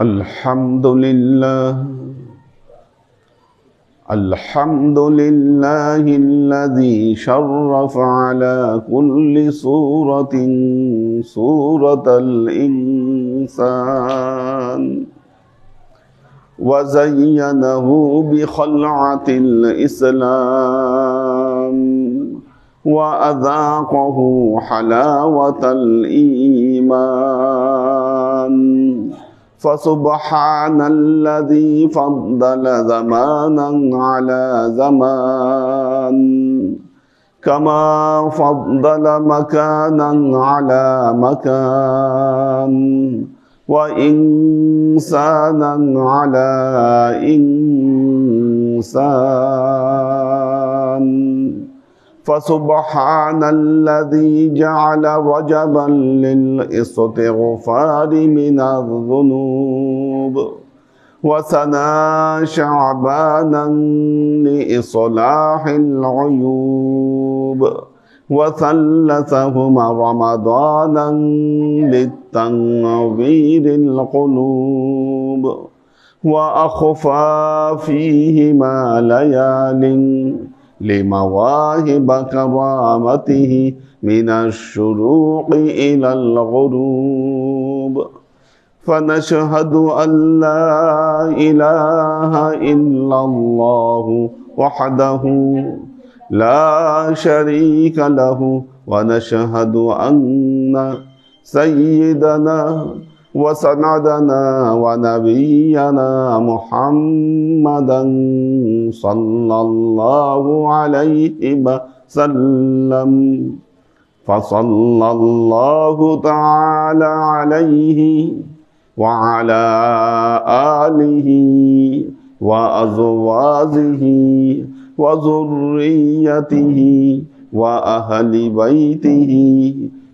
الحمد لله الحمد لله الذي شرف على كل صورة الإنسان وزينه بخلعة الإسلام وأذاقه حلاوة الإيمان فسبحان الذي فضل زمانا على زمان كما فضل مكانا على مكان وإنسانا على إنسان فسبحان الذي جعل رجبا للاستغفار من الذنوب وسنا شعبانا لإصلاح العيوب وثلثهما رمضانا للتنوير القلوب وأخفى فيهما ليال لمواهب كرامته من الشروق إلى الغروب فنشهد أن لا إله إلا الله وحده لا شريك له ونشهد أن سيدنا وسندنا ونبينا محمدا صلى الله عليه وسلم فصلى الله تعالى عليه وعلى آله وأزواجه وذريته وأهل بيته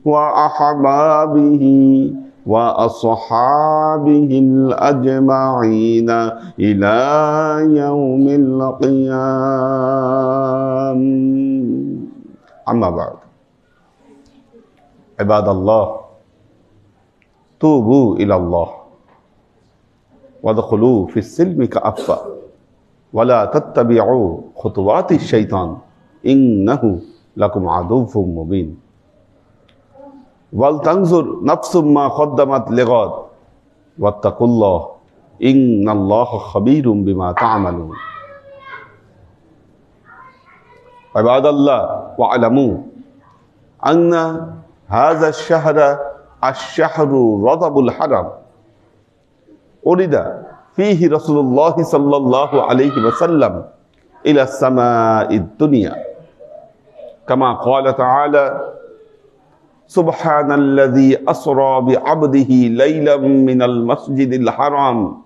وأحبابه وأصحابه الأجمعين إلى يوم القيامة أما بعد عباد الله توبوا إلى الله وادخلوا في السلم كافة ولا تتبعوا خطوات الشيطان إنه لكم عدو مبين ولتنظر نفس ما قدمت لغد واتقوا الله إن الله خبير بما تعملون عباد الله واعلموا أن هذا الشهر رجب الحرام ولد فيه رسول الله صلى الله عليه وسلم إلى السماء الدنيا كما قال تعالى سبحان الذي أسرى بعبده ليلا من المسجد الحرام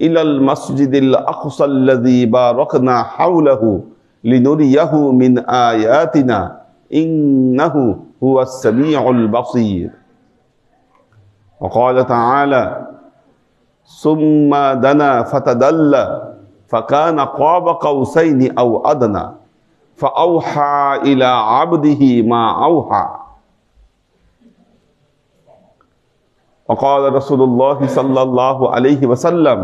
إلى المسجد الأقصى الذي باركنا حوله لنريه من آياتنا إنه هو السميع البصير وقال تعالى ثم دنا فتدلى فكان قاب قوسين أو أدنى فأوحى إلى عبده ما أوحى وقال رسول الله صلى الله عليه وسلم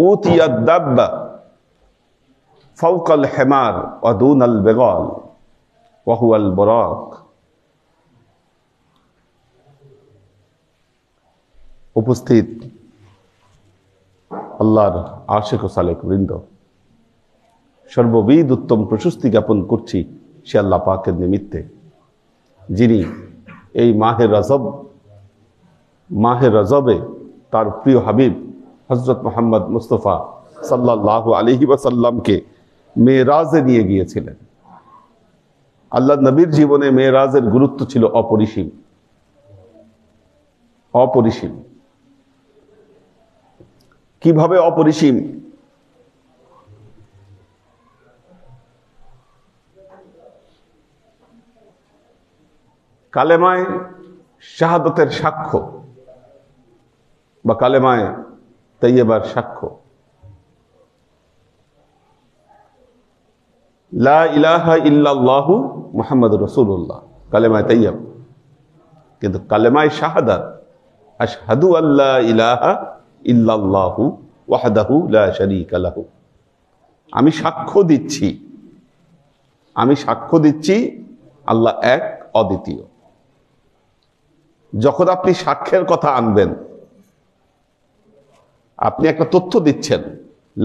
أوتي الدب فوق الحمار ودون البغال وهو البراق উপস্থিত আল্লাহর আশিক ও সালেক বৃন্দ, সর্ববিধ উত্তম প্রশস্তি জ্ঞাপন করছি সে আল্লাহ পাকের নিমিত্তে, যিনি এই মাহে রজবে তার প্রিয় হাবিব হযরত মুহাম্মদ মুস্তাফা সাল্লাল্লাহু আলাইহি ওয়াসাল্লামকে মেরাজে নিয়ে গিয়েছিলেন। আল্লাহ নবীর জীবনে মেরাজের গুরুত্ব ছিল অপরিসীম। কিভাবে অপরিসীম? কালেমায় শাহাদাতের সাক্ষ্য বা কালেমায় তাইয়্যিবার সাক্ষ্য, লা ইলাহা ইল্লাল্লাহু মুহাম্মাদুর রাসূলুল্লাহ, কালেমায়ে তাইয়্যিবা। কিন্তু কালেমায়ে শাহাদাত, আশহাদু আল্লা ইলাহা ইল্লাল্লাহু ওয়াহদাহু লা শারীকা লাহু, আমি সাক্ষ্য দিচ্ছি আল্লাহ এক, অদ্বিতীয়। যখন আপনি সাক্ষ্যের কথা আনবেন, আপনি একটা তথ্য দিচ্ছেন,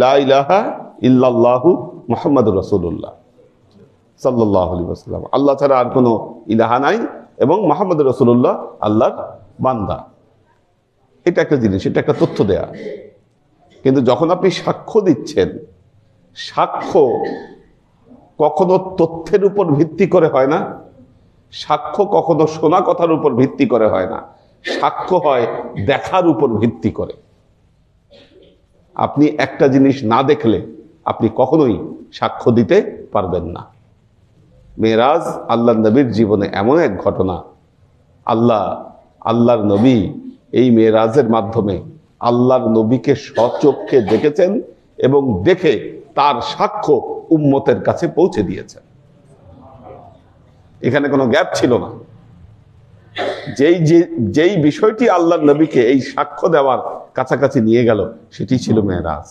লা ইলাহা ইল্লাল্লাহু মুহাম্মাদুর রাসূলুল্লাহ সাল্লাল্লাহু আলাইহি ওয়াসাল্লাম, আল্লাহ ছাড়া আর কোনো ইলাহা নাই এবং মুহাম্মাদুর রাসূলুল্লাহ আল্লাহর বান্দা। এটা একটা জিনিস, এটা একটা তথ্য দেয়া। কিন্তু যখন আপনি সাক্ষ্য দিচ্ছেন, সাক্ষ্য কখনো তথ্যের উপর ভিত্তি করে হয় না, সাক্ষ্য কখনো শোনা কথার উপর ভিত্তি করে হয় না, সাক্ষ্য হয় দেখার উপর ভিত্তি করে। আপনি একটা জিনিস না দেখলে আপনি কখনোই সাক্ষ্য দিতে পারবেন না। মেরাজ আল্লাহ নবীর জীবনে এমন এক ঘটনা, আল্লাহর নবী এই মেরাজের মাধ্যমে আল্লাহর নবীকে স্বচক্ষে দেখেছেন এবং দেখে তার সাক্ষ্য উম্মতের কাছে পৌঁছে দিয়েছেন। এখানে কোনো গ্যাপ ছিল না। যেই বিষয়টি আল্লাহর নবীকে এই সাক্ষ্য দেওয়ার কাছাকাছি নিয়ে গেল, সেটি ছিল মেরাজ।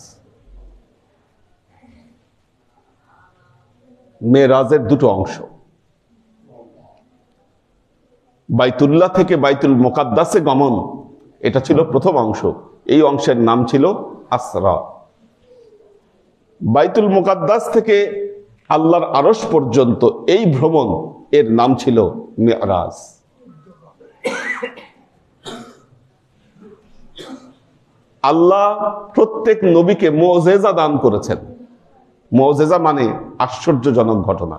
মেরাজের দুটো অংশ, বাইতুল্লাহ থেকে বাইতুল মুকাদ্দাসে গমন, এটা ছিল প্রথম অংশ। এই অংশের নাম ছিল আসরা। বাইতুল মুকাদ্দাস থেকে আল্লাহর আরশ পর্যন্ত এই ভ্রমণ, এর নাম ছিল মিরাজ। আল্লাহ প্রত্যেক নবীকে মুআজিজা দান করেছেন। মুআজিজা মানে আশ্চর্যজনক ঘটনা।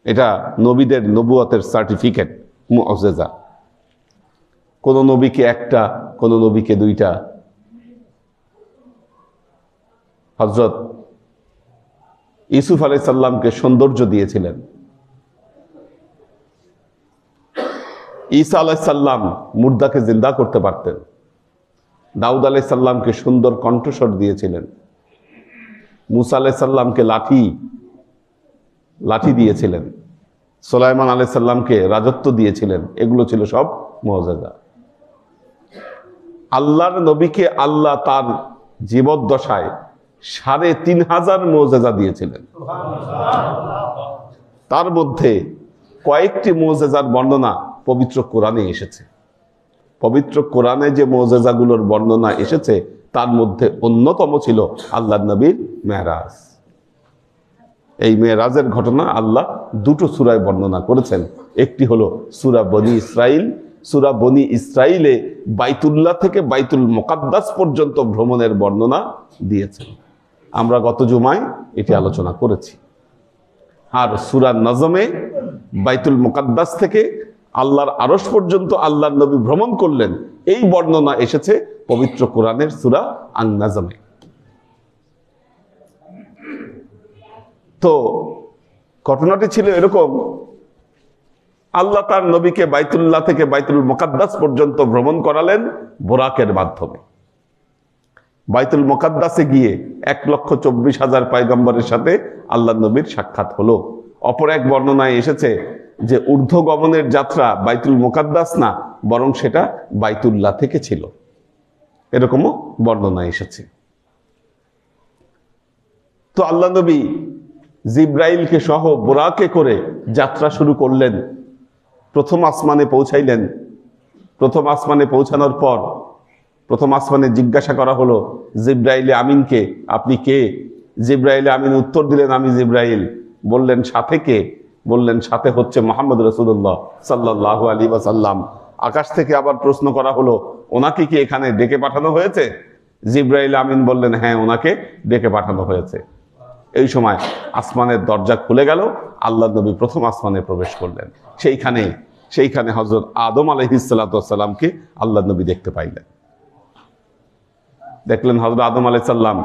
এটা নবীদের নবুয়তের সার্টিফিকেট, মুআজিজা। কোন নবীকে একটা, কোন নবীকে দুইটা। হযরত ইউসুফ আলাইহিস সালামকে সৌন্দর্য দিয়েছিলেন। ঈসা আলাইহিস সালাম মুর্দাকে জিন্দা করতে পারতেন। দাউদ আলাইহিস সালামকে সুন্দর কণ্ঠস্বর দিয়েছিলেন। মুসা আলাইহিস সালামকে লাঠি দিয়েছিলেন। সুলাইমান আলাইহিস সালামকে রাজত্ব দিয়েছিলেন। এগুলো ছিল সব মুআজিজা। আল্লাহর নবীকে আল্লাহ তার জীবদ্দশায় ৩৫০০ মুআজিজা দিয়েছিলেন। তার মধ্যে কয়েকটি মুআজিজার বর্ণনা পবিত্র কোরআনে এসেছে। পবিত্র কোরআনে যে মুআজিজাগুলোর বর্ণনা এসেছে, তার মধ্যে অন্যতম ছিল আল্লাহর নবীর মেরাজ। এই মেরাজের ঘটনা আল্লাহ দুটো সূরায় বর্ণনা করেছেন। একটি হলো সূরা বনী ইসরাইল। সূরা বনী ইসরাইলে বাইতুল্লাহ থেকে বাইতুল মুকাদ্দাস পর্যন্ত ভ্রমণের বর্ণনা দিয়েছেন। আমরা গত জুমায় এটি আলোচনা করেছি। আর সূরা নজমে বাইতুল মুকাদ্দাস থেকে আল্লাহর আরশ পর্যন্ত আল্লাহর নবী ভ্রমণ করলেন, এই বর্ণনা এসেছে পবিত্র কোরআনের সূরা আন-নাজমে। তো ঘটনাটি ছিল এরকম, আল্লাহ তার নবীকে বাইতুল্লাহ থেকে বাইতুল মুকাদ্দাস পর্যন্ত ভ্রমণ করালেন বুরাকের মাধ্যমে। বাইতুল মুকাদ্দাসে গিয়ে ১,২৪,০০০ পয়গম্বরের সাথে আল্লাহ নবীর সাক্ষাৎ হলো। অপর এক বর্ণনায় এসেছে যে ঊর্ধ্বগমনের যাত্রা বাইতুল মুকাদ্দাস না, বরং সেটা বাইতুল্লাহ থেকে ছিল। এরকমও বর্ণনা এসেছে। তো আল্লাহ নবী জিব্রাইলকে সহ বুরাকে করে যাত্রা শুরু করলেন। প্রথম আসমানে পৌঁছাইলেন। প্রথম আসমানে পৌঁছানোর পর প্রথম আসমানে জিজ্ঞাসা করা হলো জিব্রাইলে আমিনকে, আপনি কে? জিব্রাইলে আমিন উত্তর দিলেন, আমি জিব্রাইল। বললেন সাথে কে? বললেন সাথে হচ্ছে মুহাম্মদ রাসূলুল্লাহ সাল্লাল্লাহু আলাইহি ওয়াসাল্লাম। আকাশ থেকে আবার প্রশ্ন করা হলো, ওনাকে কি এখানে ডেকে পাঠানো হয়েছে? জিব্রাইল আমিন বললেন, হ্যাঁ, ওনাকে ডেকে পাঠানো হয়েছে। এই সময় আসমানের দরজা খুলে গেল, আল্লাহ নবী প্রথম আসমানে প্রবেশ করলেন। সেইখানে হযরত আদম আলাইহিস সালাতু ওয়াস সালামকে আল্লাহ নবী দেখতে পাইলেন। দেখলেন হযরত আদম আলাইহিস সালাম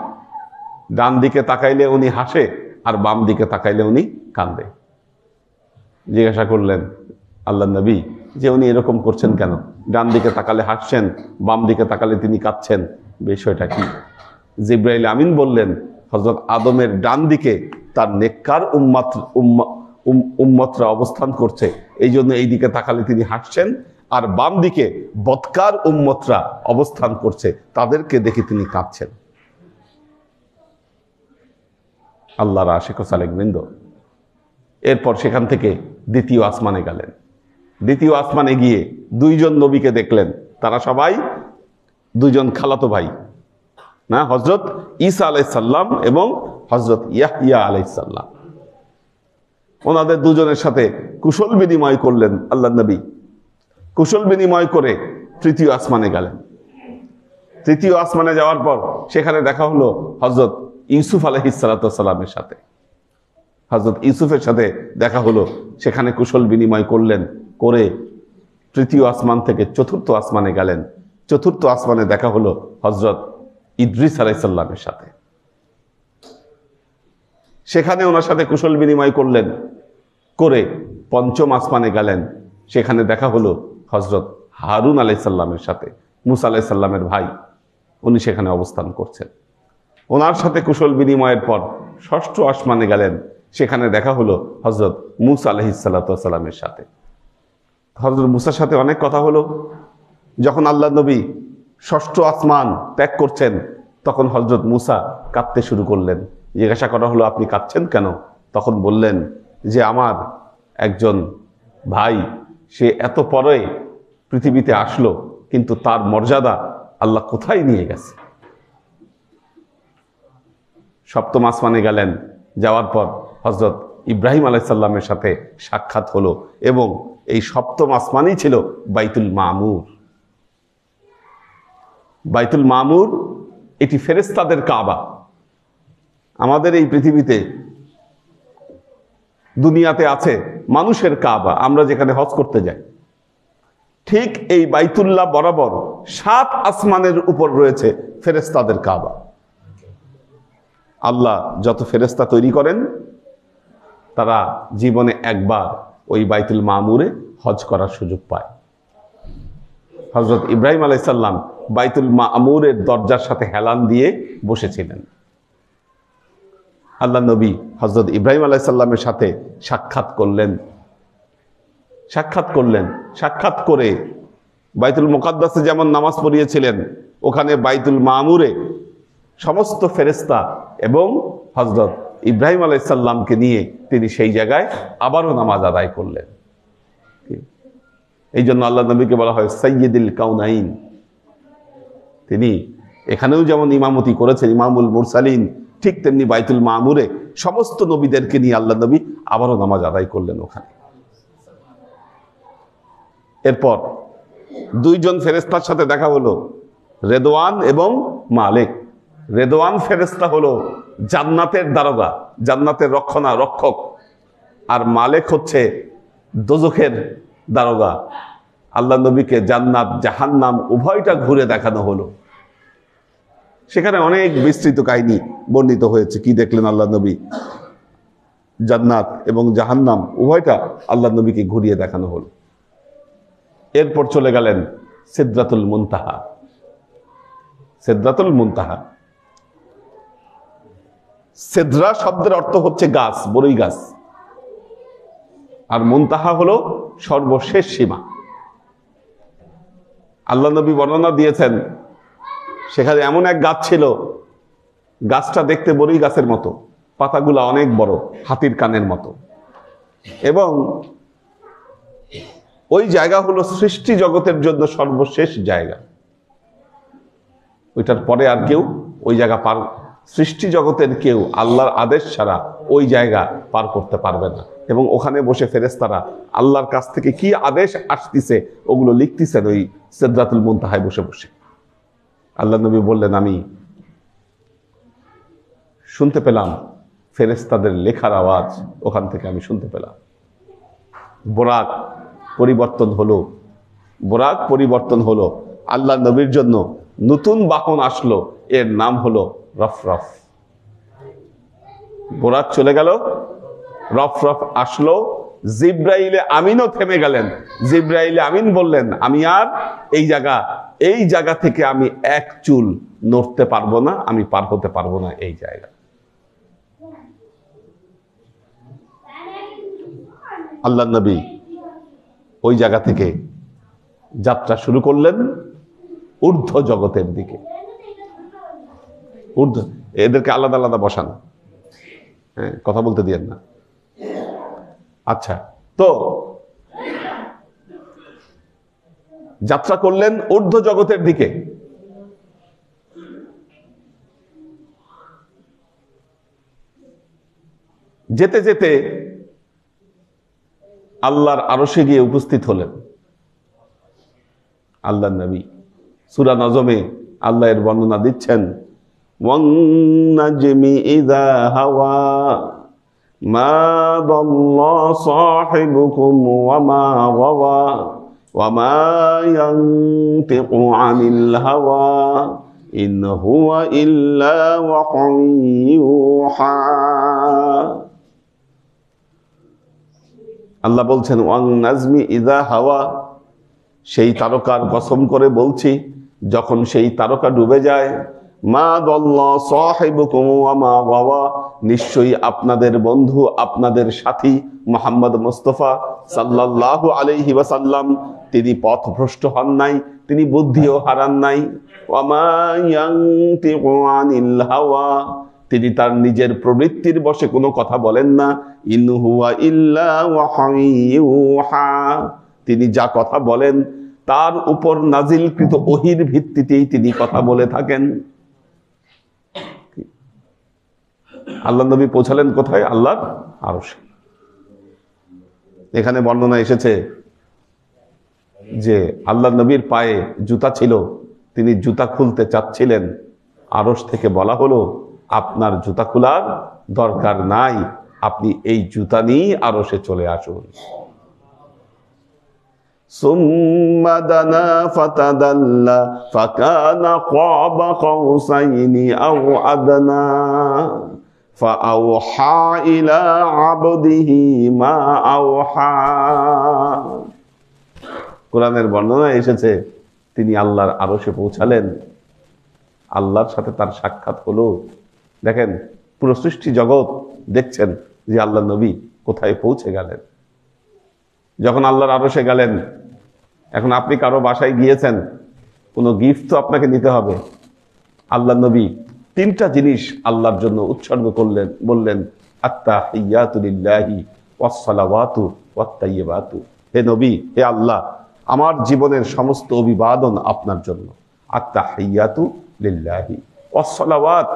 ডান দিকে তাকাইলে উনি হাসে, আর বাম দিকে তাকাইলে উনি কাঁদে। জিজ্ঞাসা করলেন আল্লাহ নবী যে উনি এরকম করছেন কেন? ডান দিকে তাকালে হাসছেন, বাম দিকে তাকালে তিনি কাঁদছেন, বিষয়টা কি? জিব্রাইল আমিন বললেন, হযরত আদমের ডান দিকে তার নেককার উম্মতরা অবস্থান করছে, এই জন্য এই দিকে তাকালে তিনি হাসছেন, আর বাম দিকে বদকার উম্মতরা অবস্থান করছে, তাদেরকে দেখে তিনি কাঁদছেন। আল্লাহর আশিক ও সালেক বৃন্দ, এরপর সেখান থেকে দ্বিতীয় আসমানে গেলেন। দ্বিতীয় আসমানে গিয়ে দুইজন নবীকে দেখলেন, তারা সবাই দুইজন খালাতো ভাই, না, হযরত ঈসা আলাইহিস সালাম এবং হযরত ইয়াহইয়া আলাইহিস সালাম। ওনাদের দুজনের সাথে কুশল বিনিময় করলেন আল্লাহ নবী। কুশল বিনিময় করে তৃতীয় আসমানে গেলেন। তৃতীয় আসমানে যাওয়ার পর সেখানে দেখা হলো হযরত ইউসুফ আলাইহিস সালামের সাথে। হযরত ইউসুফের সাথে দেখা হলো, সেখানে কুশল বিনিময় করলেন, করে তৃতীয় আসমান থেকে চতুর্থ আসমানে গেলেন। চতুর্থ আসমানে দেখা হলো হযরত ইদ্রিস আলাইহিস সালামের সাথে। সেখানে ওনার সাথে কুশল বিনিময় করলেন, করে পঞ্চম আসমানে গেলেন। সেখানে দেখা হলো হযরত হারুন আলাইহিস সালামের সাথে, মুসা আলাইহিস সালামের ভাই, উনি সেখানে অবস্থান করছেন। ওনার সাথে কুশল বিনিময়ের পর ষষ্ঠ আসমানে গেলেন। সেখানে দেখা হলো হযরত মুসা আলাইহিস সালামের সাথে। হযরত মুসার সাথে অনেক কথা হলো। যখন আল্লাহ নবী ষষ্ঠ আসমান ত্যাগ করছেন, তখন হযরত মুসা কাঁদতে শুরু করলেন। জিজ্ঞাসা করা হলো, আপনি কাঁদছেন কেন? তখন বললেন যে আমার একজন ভাই, সে এত পরে পৃথিবীতে আসলো, কিন্তু তার মর্যাদা আল্লাহ কোথায় নিয়ে গেছে। সপ্তম আসমানে গেলেন। যাওয়ার পর হযরত ইব্রাহিম আলাইহিস সালামের সাথে সাক্ষাৎ হলো, এবং এই সপ্তম আসমানই ছিল বাইতুল মামুর। বাইতুল মামুর এটি ফেরেশতাদের কাবা। আমাদের এই পৃথিবীতে দুনিয়াতে আছে মানুষের কাবা, আমরা যেখানে হজ করতে যাই, ঠিক এই বাইতুল্লাহ বরাবর 7 আসমানের উপর রয়েছে ফেরেশতাদের কাবা। আল্লাহ যত ফেরেশতা তৈরি করেন, তারা জীবনে একবার ওই বাইতুল মামুরে হজ করার সুযোগ পায়। হযরত ইব্রাহিম আলাইহিস সালাম বাইতুল মামুরের দরজার সাথে হেলান দিয়ে বসেছিলেন। আল্লাহ নবী হযরত ইব্রাহিম আলাইহিস সালামের সাথে সাক্ষাৎ করলেন। সাক্ষাৎ করে বাইতুল মুকাদ্দাসে যেমন নামাজ পড়িয়েছিলেন, ওখানে বাইতুল মামুরে সমস্ত ফেরেশতা এবং হযরত ইব্রাহিম আলাইহিস সালামকে নিয়ে তিনি সেই জায়গায় আবারও নামাজ আদায় করলেন। এই জন্য আল্লাহ নবীকে বলা হয় সাইয়্যিদুল কাউনাইন। তিনি এখানেও যেমন ইমামতি করেছেন, ইমামুল মুরসালিন, ঠিক তেমনি বাইতুল মামুরে সমস্ত নবীদেরকে নিয়ে আল্লাহ নবী আবারও নামাজ আদায় করলেন ওখানে। এরপর দুইজন ফেরেশতার সাথে দেখা হলো, রেদওয়ান এবং মালিক। রেদওয়ান ফেরেশতা হলো জান্নাতের দারোগা, জান্নাতের রক্ষক, আর মালিক হচ্ছে দোজখের দারোগা। আল্লাহ নবীকে জান্নাত জাহান্নাম উভয়টা ঘুরে দেখানো হলো। সেখানে অনেক বিস্তৃত কাহিনী বর্ণিত হয়েছে। কি দেখলেন আল্লাহ নবী? জান্নাত এবং জাহান্নাম উভয়টা আল্লাহ নবীকে ঘুরিয়ে দেখানো হলো। এরপর চলে গেলেন সিদরাতুল মুনতাহা। সিদরাতুল মুনতাহা, সিদরা শব্দের অর্থ হচ্ছে গাছ, বড়ই গাছ, আর মুনতাহা হলো সর্বশেষ সীমা। আল্লাহ নবী বর্ণনা দিয়েছেন, সেখানে এমন এক গাছ ছিল, গাছটা দেখতে বড়ই গাছের মতো, পাতাগুলা অনেক বড়, হাতির কানের মতো, এবং ওই জায়গা হলো সৃষ্টি জগতের জন্য সর্বশেষ জায়গা। ওইটার পরে আর কেউ ওই জায়গা পার, সৃষ্টি জগতের কেউ আল্লাহর আদেশ ছাড়া ওই জায়গা পার করতে পারবে না। এবং ওখানে বসে ফেরেশতারা আল্লাহর কাছ থেকে কি আদেশ আসতেছে ওগুলো লিখতেছেন ওই সিদরাতুল মুনতাহায় বসে বসে। আল্লাহ নবী বললেন, আমি শুনতে পেলাম ফেরেশতাদের লেখার আওয়াজ, ওখান থেকে আমি শুনতে পেলাম। বোরাক পরিবর্তন হলো। আল্লাহ নবীর জন্য নতুন বাহন আসলো, এর নাম হলো রফরফ। বোরাক চলে গেল, রফরফ আসলো। জিব্রাইলে আমিনও থেমে গেলেন। জিব্রাইলে আমিন বললেন, আমি আর এই জায়গা থেকে আমি এক চুল নড়তে পারবো না, আমি পার হতে পারবো না এই জায়গা। আল্লাহ নবী ওই জায়গা থেকে যাত্রা শুরু করলেন ঊর্ধ্ব জগতের দিকে। ঊর্ধ্ব, এদেরকে আলাদা আলাদা বসান, হ্যাঁ, কথা বলতে দিয়েন না। আচ্ছা, তো যাত্রা করলেন ঊর্ধ্ব জগতের দিকে। যেতে যেতে আল্লাহর আরশে গিয়ে উপস্থিত হলেন আল্লাহ নবী। সূরা নজমে আল্লাহ এর বর্ণনা দিচ্ছেন, ওয়ান নাজমি ইযা হাওয়া মা দাল্লা সাহিবুকুম ওয়া মা গাওয়া ওয়া মা ইয়ানতিকু আনিল হাওয়া ইন হুয়া ইল্লা ওয়াহয়ুন ইউহা। আল্লাহ বলছেন, ওয়াং নাজমি ইযা হাওয়া, সেই তারকার কসম করে বলছি যখন সেই তারকা ডুবে যায়, মা দাল্লা সাহিবুকুম ওয়া মা গাওয়া, নিশ্চয়ই আপনাদের বন্ধু আপনাদের সাথী মুহাম্মদ মুস্তাফা সাল্লাল্লাহু আলাইহি ওয়াসাল্লাম তিনি পথভ্রষ্ট হন নাই, তিনি বুদ্ধিও হারান নাই। ওয়া মা ইয়ানতিকু আনিল হাওয়া, তিনি তার নিজের প্রবৃত্তির বশে কোনো কথা বলেন না। ইন হুয়া ইল্লা ওয়াহয়ুন ইউহা, তিনি যা কথা বলেন তার উপর নাজিলকৃত ওহীর ভিত্তিতেই তিনি কথা বলে থাকেন। আল্লাহ নবী পৌঁছালেন কোথায়? আল্লাহর আরশে। এখানে বর্ণনা এসেছে যে আল্লাহ নবীর পায়ে জুতা ছিল, তিনি জুতা খুলতে চাচ্ছিলেন, আরশ থেকে বলা হলো আপনার জুতা খোলার দরকার নাই, আপনি এই জুতা নিয়ে আরশে চলে আসুন। সুম্মা দানা ফাতাদাল্লা ফাকানা ক্বাবা কাউসাইনি আও আদনা ফাআওহা ইলা আবদিহি মা আওহা। কোরআনের বর্ণনায় এসেছে তিনি আল্লাহর আরশে পৌঁছালেন, আল্লাহর সাথে তার সাক্ষাৎ হলো। দেখেন, পুরো সৃষ্টি জগৎ দেখছেন যে আল্লাহ নবী কোথায় পৌঁছে গেলেন। যখন আল্লাহর আরশে গেলেন, এখন আপনি কারো বাসায় গিয়েছেন, কোনো গিফট তো আপনাকে নিতে হবে। আল্লাহ নবী তিনটা জিনিস আল্লাহর জন্য উৎসর্গ করলেন, বললেন আত্তাহিয়াতু লিল্লাহি ওয়াস সালাওয়াতু ওয়াত তাইয়্যিবাতু। হে নবী, হে আল্লাহ, আমার জীবনের সমস্ত অভিবাদন আপনার জন্য। আত্তাহিয়াতু লিল্লাহি ওয়াস সালাওয়াত,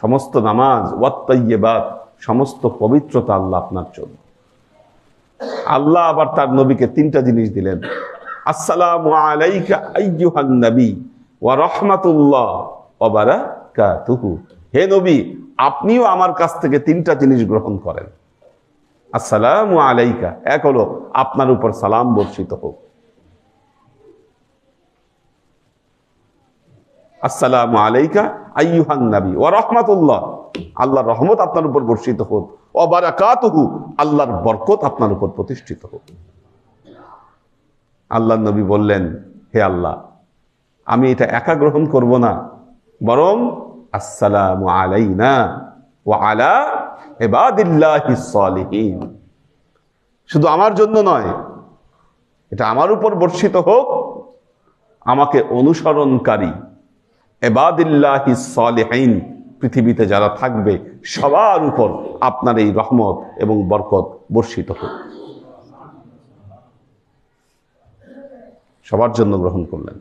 সমস্ত নামাজ, ওয়াত তাইয়্যিবাত, সমস্ত পবিত্রতা আল্লাহ আপনার জন্য। আল্লাহ আবার তার নবীকে তিনটা জিনিস দিলেন, আসসালামু আলাইকা আইয়ুহান নবী ওয়া রাহমাতুল্লাহ ওয়া বারাকাতুহু। হে নবী, আপনিও আমার কাছ থেকে তিনটা জিনিস গ্রহণ করেন। আসসালামু আলাইকা, এক হলো আপনার উপর সালাম বর্ষিত হোক। আসসালামু আলাইকা আইয়ুহান নবী ওয়া রাহমাতুল্লাহ, আল্লাহর রহমত আপনার উপর বর্ষিত হোক। ওয়া বারাকাতুহু, আল্লাহর বরকত আপনার উপর প্রতিষ্ঠিত হোক। আল্লাহ নবী বললেন, হে আল্লাহ, আমি এটা একা গ্রহণ করব না, বরং আসসালামু আলাইনা ওয়া আলা ইবাদিল্লাহিস সালিহিন, শুধু আমার জন্য নয়, এটা আমার উপর বর্ষিত হোক আমাকে অনুসরণকারী ইবাদিল্লাহিস সালিহিন, পৃথিবীতে যারা থাকবে সবার উপর আপনার এই রহমত এবং বরকত বর্ষিত হোক। সবার জন্য গ্রহণ করলেন।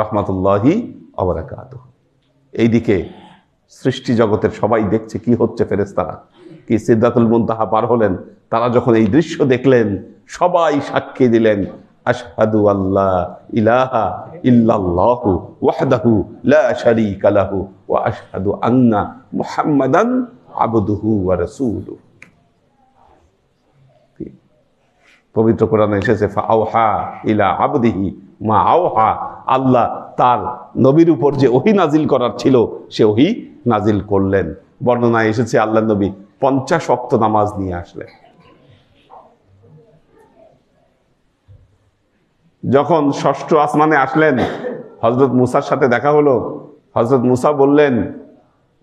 রাহমাতুল্লাহি ওয়া বারাকাতুহু। এইদিকে সৃষ্টি জগতের সবাই দেখছে কি হচ্ছে, ফেরেশতারা কি সিদরাতুল মুনতাহা পার হলেন, তারা যখন এই দৃশ্য দেখলেন সবাই সাক্ষী দিলেন, আশহাদু আল্লা ইলাহা ইল্লাল্লাহু ওয়াহদাহু লা শারীকা লাহু ওয়া আশহাদু আন্না মুহাম্মাদান আবদুহু ওয়া রাসূলুহু। পবিত্র কোরআনে এসেছে ফাআওহা ইলা আবদিহি মা আওহা, আল্লাহ তার নবীর উপর যে ওহী নাজিল করার ছিল সে ওহী নাজিল করলেন। বর্ণনায় এসেছে আল্লাহ নবী 50 ওয়াক্ত নামাজ নিয়ে আসলেন। যখন ষষ্ঠ আসমানে আসলেন, হযরত মুসার সাথে দেখা হলো। হযরত মুসা বললেন,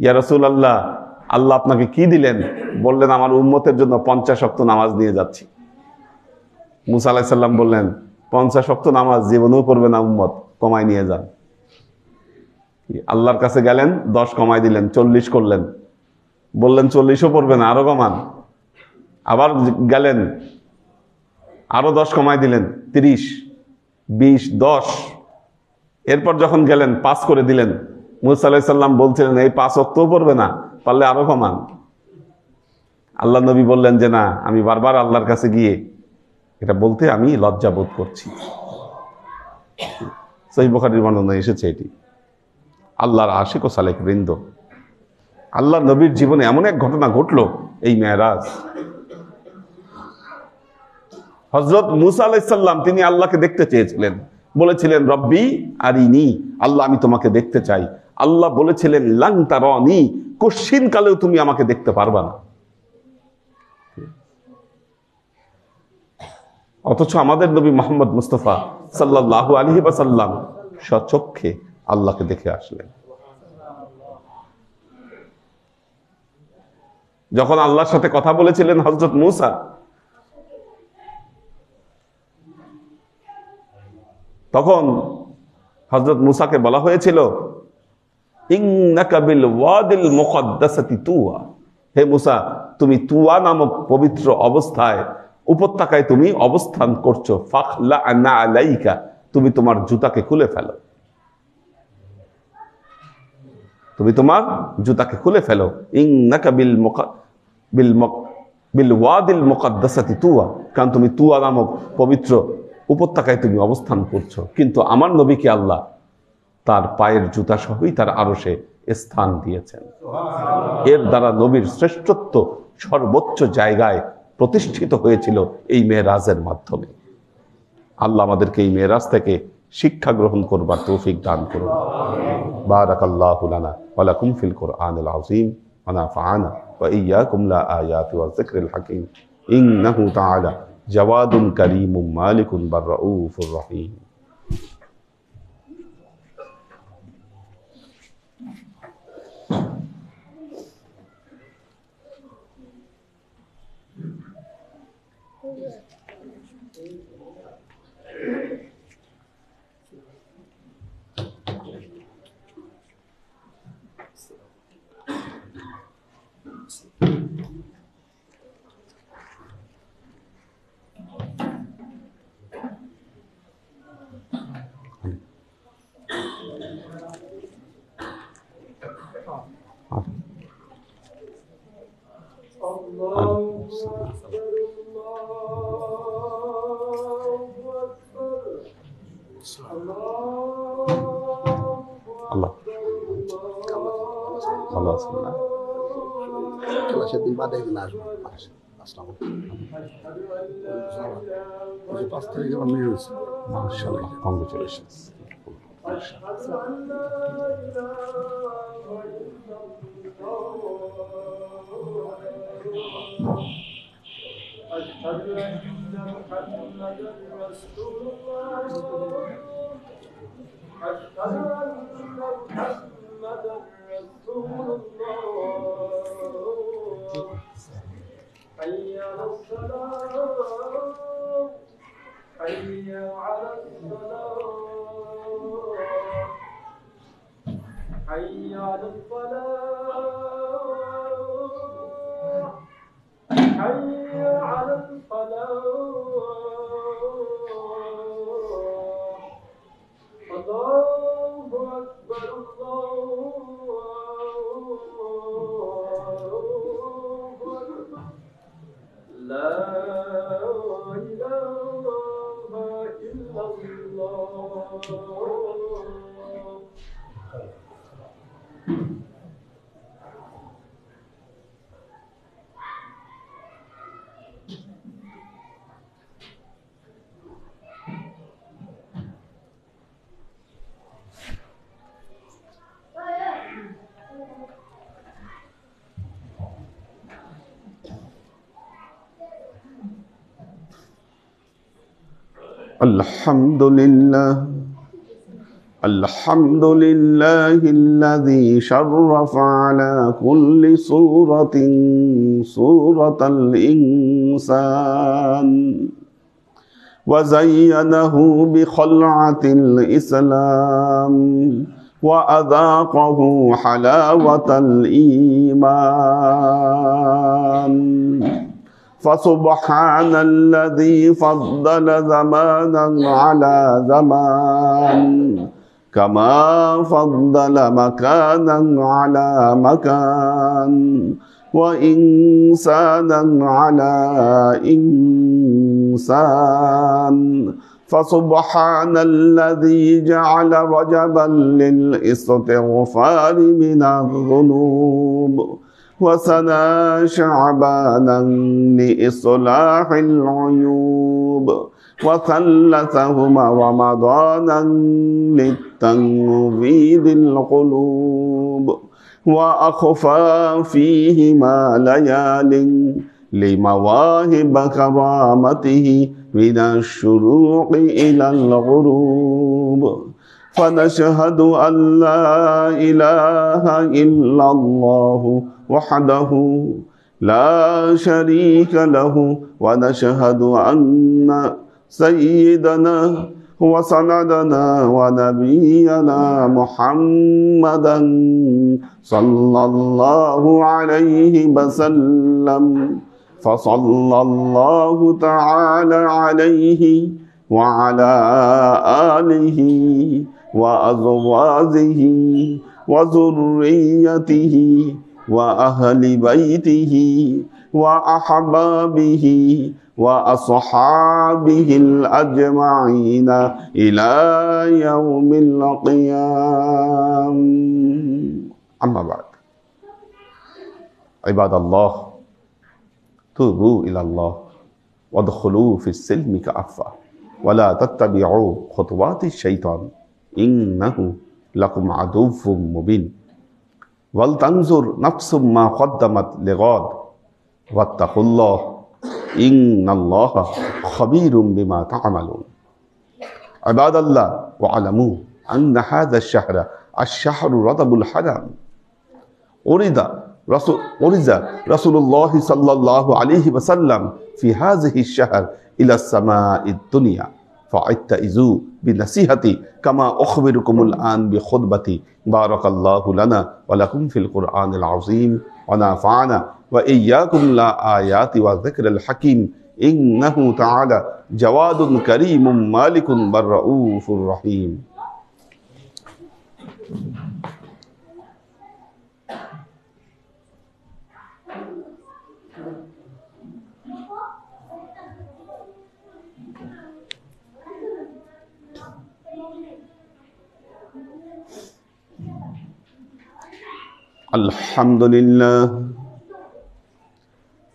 ইয়া রাসূলুল্লাহ, আল্লাহ আপনাকে কি দিলেন? বললেন, আমার উম্মতের জন্য 50 ওয়াক্ত নামাজ নিয়ে যাচ্ছি। মুসা আলাইহিস সালাম বললেন, 50 ওয়াক্ত নামাজ জীবনেও করবে না উম্মত, কমায় নিয়ে যান। আল্লাহর কাছে গেলেন, 10 কমায় দিলেন, 40 করলেন। বললেন 40ও পড়বে না, আরো কমান। আবার গেলেন, আরো 10 কমায় দিলেন, 30, 20, 10। এরপর যখন গেলেন 5 করে দিলেন। মুসা আলাইহিস সালাম বলছিলেন, এই 5 ওয়াক্তও পড়বে না, পারলে আরো কমান। আল্লাহ নবী বললেন যে, না, আমি বারবার আল্লাহর কাছে গিয়ে এটা বলতে আমি লজ্জা বোধ করছি। সহিহ বুখারীর বর্ণনায় এসেছে এটি। আল্লাহর আশিক ও সালেক বৃন্দ, আল্লাহ নবীর জীবনে এমন এক ঘটনা ঘটলো, এই মেরাজ। হযরত মুসা আলাইহিস সালাম তিনি আল্লাহকে দেখতে চেয়েছিলেন, বলেছিলেন, রব্বি আরিনি, আল্লাহ আমি তোমাকে দেখতে চাই। আল্লাহ বলেছিলেন, লান তারানি, কশিন কালেও তুমি আমাকে দেখতে পারবা না। অথচ আমাদের নবী মুহাম্মদ মুস্তাফা সাল্লাল্লাহু আলাইহি ওয়াসাল্লাম স্বচক্ষে আল্লাহকে দেখে আসলেন। যখন আল্লাহর সাথে কথা বলেছিলেন হযরত মুসা, তখন হযরত মুসাকে বলা হয়েছিল, ইন্নাকা বিল ওয়াদিল মুকদ্দাসাতি তুয়া, হে মুসা, তুমি তুয়া নামক পবিত্র অবস্থায়, উপত্যকায় তুমি অবস্থান করছো। ফাখলা আনা আলাইকা, তুমি তোমার জুতাকে খুলে ফেলো, তুমি তোমার জুতাকে খুলে ফেলো। ইন্নাকা বিল ওয়াদিল মুকদ্দাসাতি তুয়া, কারণ তুমি তুয়া নামক পবিত্র উপত্যকায় তুমি অবস্থান করছো। কিন্তু আমার নবীকে আল্লাহ তার পায়ের জুতা সহই তার আরশে স্থান দিয়েছেন। এর দ্বারা নবীর শ্রেষ্ঠত্ব সর্বোচ্চ জায়গায় প্রতিষ্ঠিত হয়েছিল এই মেরাজের মাধ্যমে। আল্লাহ আমাদেরকে এই মেরাজ থেকে শিক্ষা গ্রহণ করবার তৌফিক দান করুন। বারাকাল্লাহু লানা ওয়া লাকুম ফিল কুরআনিল আযীম ওয়া নাফা'ানা ওয়া ইয়্যাকুম লা আয়াতি ওয়া যিকরিল হাকীম ইন্নাহু তাআলা জাওয়াদুন কারীমুম মালিকুন বাররাউফুর রহিম। আল্লাহ ভালো আছেন না? ক্লাসের দিন বাদে এখানে আসবো। আসলাম 5 তারিখে আমার মেয়ে হয়েছে। মাশাআল্লাহ, কংগ্রেচুলেশনস। أشهد أن محمدا رسول الله أشهد أن محمدا رسول الله حي على الصلاة حي على الصلاة حي على الفلاح حي على الفلاح الله أكبر الله أكبر لا إله إلا الله. الحمد لله الحمد لله الذي شرف على كل صورة صورة الإنسان وزينه بخلعة الإسلام وأذاقه حلاوة الإيمان فسبحان الذي فضل زمانا على زمان كما فضل مكانا على مكان وإنسانا على إنسان فسبحان الذي جعل رجبا للاستغفار من الذنوب وسنى شعبانا لإصلاح العيوب وثلثهما رمضانا للتنفيذ القلوب وأخفى فيهما ليال لمواهب كرامته من الشروق إلى الغروب فنشهد أن لا إله إلا الله وحده لا شريك له ونشهد أن سيدنا وسندنا ونبينا محمدا صلى الله عليه وسلم فصلى الله تعالى عليه وعلى آله وأزواجه وذريته وأهل بيته وأحبابه وأصحابه الأجمعين إلى يوم القيامة. أما بعد، عباد الله، توبوا إلى الله وادخلوا في السلم كافة ولا تتبعوا خطوات الشيطان إنه لكم عدو مبين ولتنظر نفس ما قدمت لغد واتقوا الله إن الله خبير بما تعملون. عباد الله، واعلموا أن هذا الشهر رجب الحرام أريد رسول الله صلى الله عليه وسلم في هذه الشهر إلى السماء الدنيا فاعتزوا بنصيحتي كما أخبركم الآن بخطبتي. بارك الله لنا ولكم في القرآن العظيم ونفعنا وإياكم الآيات والذكر الحكيم إنه تعالى جواد كريم مالك بالرؤوف الرحيم.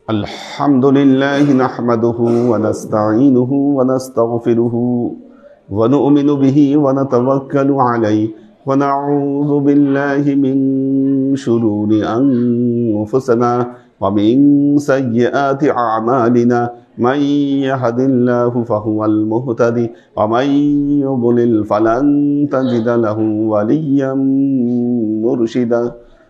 الحمد لله نحمده ونستعينه ونستغفره ونؤمن به ونتوكل عليه ونعوذ بالله من شرور أنفسنا ومن سيئات أعمالنا من يهد الله فهو المهتدي ومن يضلل فلن تجد له وليا مرشدا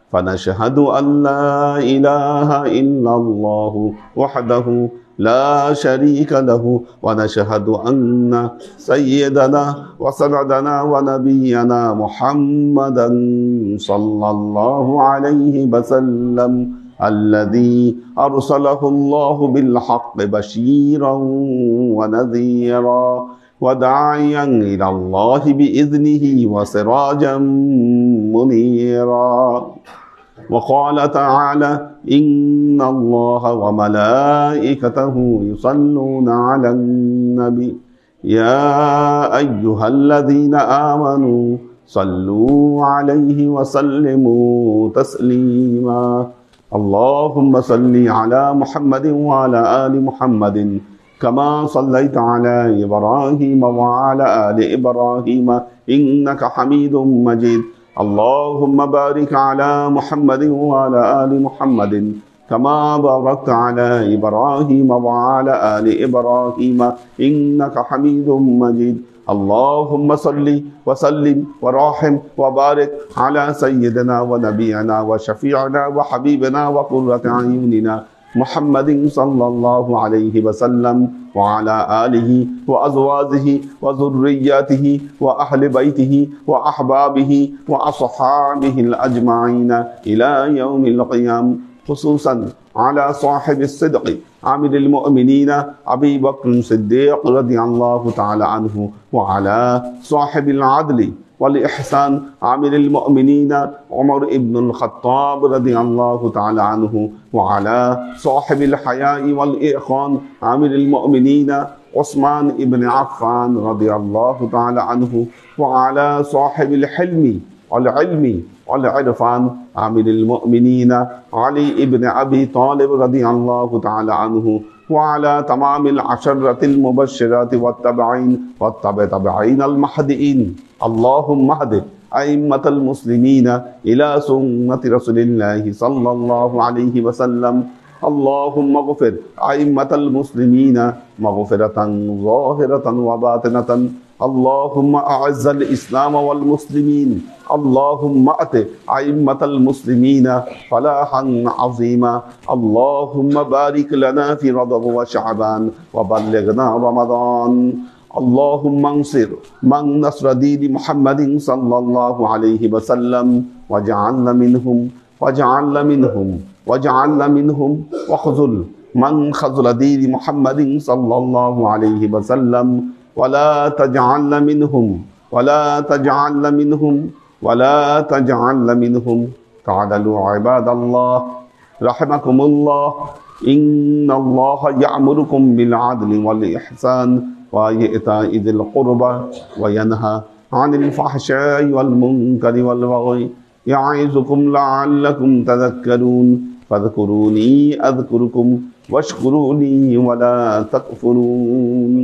فنشهد أن لا إله إلا الله وحده لا شريك له ونشهد أن سيدنا وسندنا ونبينا محمدا صلى الله عليه وسلم الذي أرسله الله بالحق بشيرا ونذيرا وداعيا إلى الله بإذنه وسراجا منيرا. وقال تعالى إن الله وملائكته يصلون على النبي يا أيها الذين آمنوا صلوا عليه وسلموا تسليما. اللهم صل على محمد وعلى آل محمد كما صليت على إبراهيم وعلى آل إبراهيم إنك حميد مجيد. اللهم بارك على محمد وعلى آل محمد كما باركت على إبراهيم وعلى آل إبراهيم إنك حميد مجيد اللهم صل وسلم ورحم وبارك على سيدنا ونبينا وشفيعنا وحبيبنا وقرة أعيننا محمد صلى الله عليه وسلم وعلى آله وأزواجه وذرياته وأهل بيته وأحبابه وأصحابه الأجمعين إلى يوم القيامة خصوصا على صاحب الصدق عامل المؤمنين أبي بكر الصديق رضي الله تعالى عنه وعلى صاحب العدل والإحسان عامل المؤمنين عمر بن الخطاب رضي الله تعالى عنه وعلى صاحب الحياء والإحسان عامل المؤمنين عثمان بن عفان رضي الله تعالى عنه وعلى صاحب الحلم والعلم والعرفان عامل المؤمنين علي بن أبي طالب رضي الله تعالى عنه وعلى تمام العشرة المبشرات والتابعين المهديين اللهم اهد أئمة المسلمين إلى سنة رسول الله صلى الله عليه وسلم اللهم اغفر أئمة المسلمين مغفرة ظاهرة وباطنة اللهم أعز الإسلام والمسلمين اللهم أت أئمة المسلمين فلاحا عظيما اللهم بارك لنا في رجب وشعبان وبلغنا رمضان اللهم انصر من نصر دين محمد صلى الله عليه وسلم واجعلنا منهم واخذل من خذل دين محمد صلى الله عليه وسلم ولا تجعلنا منهم تعالوا عباد الله رحمكم الله إن الله يأمركم بالعدل والإحسان وإيتاء ذي القربى وينهى عن الفحشاء والمنكر والبغي يعظكم لعلكم تذكرون فاذكروني أذكركم واشكروا لي ولا تكفرون